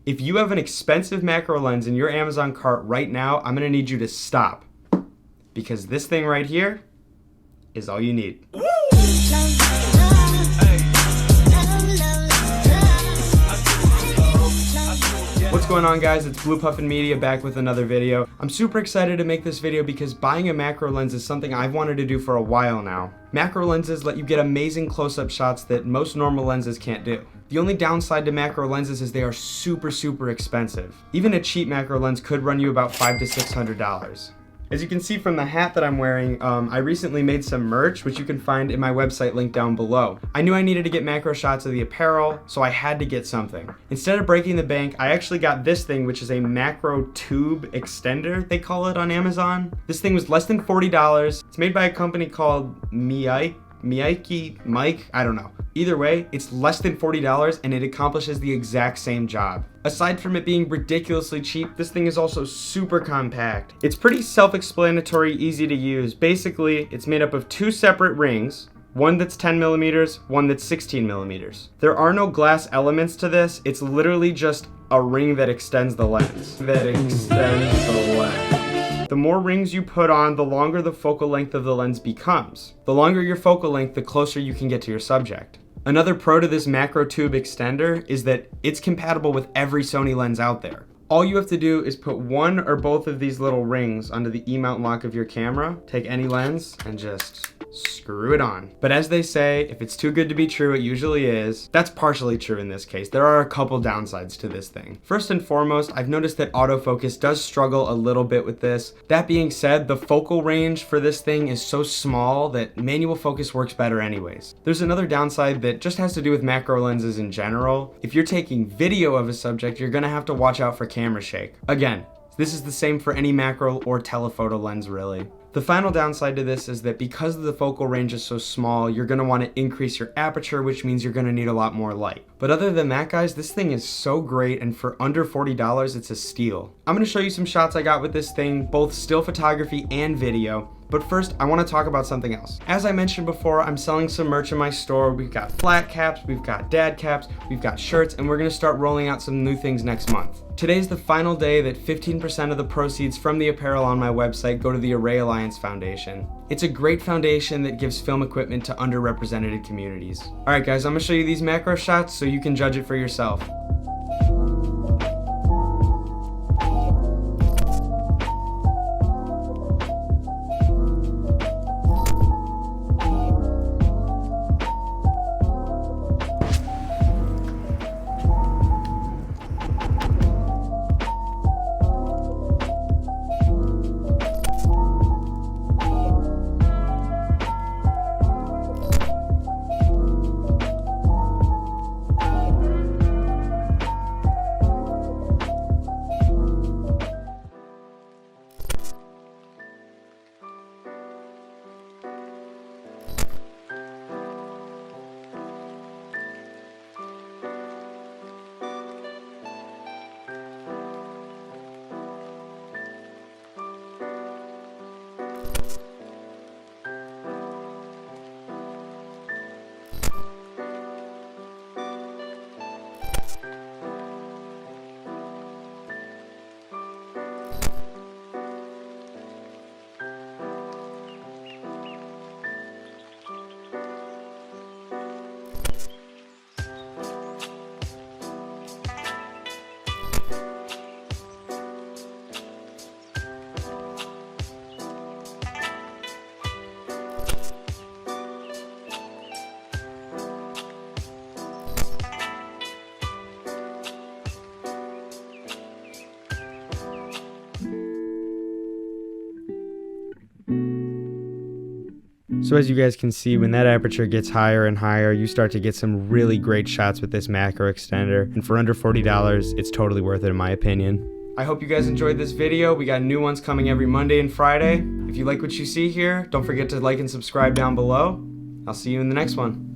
If you have an expensive macro lens in your Amazon cart right now, I'm gonna need you to stop, because this thing right here is all you need. What's going on, guys? It's Blue Puffin Media back with another video. I'm super excited to make this video because buying a macro lens is something I've wanted to do for a while now. Macro lenses let you get amazing close-up shots that most normal lenses can't do. The only downside to macro lenses is they are super expensive. Even a cheap macro lens could run you about $500 to $600. As you can see from the hat that I'm wearing, I recently made some merch, which you can find in my website linked down below. I knew I needed to get macro shots of the apparel, so I had to get something. Instead of breaking the bank, I actually got this thing, which is a macro tube extender, they call it on Amazon. This thing was less than $40. It's made by a company called Meik, I don't know. Either way, it's less than $40 and it accomplishes the exact same job. Aside from it being ridiculously cheap, this thing is also super compact. It's pretty self-explanatory, easy to use. Basically, it's made up of two separate rings, one that's 10 millimeters, one that's 16 millimeters. There are no glass elements to this. It's literally just a ring that extends the lens. The more rings you put on, the longer the focal length of the lens becomes. The longer your focal length, the closer you can get to your subject. Another pro to this macro tube extender is that it's compatible with every Sony lens out there. All you have to do is put one or both of these little rings under the E-mount lock of your camera, take any lens, and just screw it on. But as they say, if it's too good to be true, it usually is. That's partially true in this case. There are a couple downsides to this thing. First and foremost, I've noticed that autofocus does struggle a little bit with this. That being said, the focal range for this thing is so small that manual focus works better anyways. There's another downside that just has to do with macro lenses in general. If you're taking video of a subject, you're gonna have to watch out for camera shake. Again, this is the same for any macro or telephoto lens really. The final downside to this is that because the focal range is so small, you're going to want to increase your aperture, which means you're going to need a lot more light. But other than that, guys, this thing is so great, and for under $40, it's a steal. I'm going to show you some shots I got with this thing, both still photography and video. But first, I want to talk about something else. As I mentioned before, I'm selling some merch in my store. We've got flat caps, we've got dad caps, we've got shirts, and we're going to start rolling out some new things next month. Today's the final day that 15% of the proceeds from the apparel on my website go to the Array Alliance Foundation. It's a great foundation that gives film equipment to underrepresented communities. Alright guys, I'm going to show you these macro shots so you can judge it for yourself. So as you guys can see, when that aperture gets higher and higher, you start to get some really great shots with this macro extender. And for under $40, it's totally worth it in my opinion. I hope you guys enjoyed this video. We got new ones coming every Monday and Friday. If you like what you see here, don't forget to like and subscribe down below. I'll see you in the next one.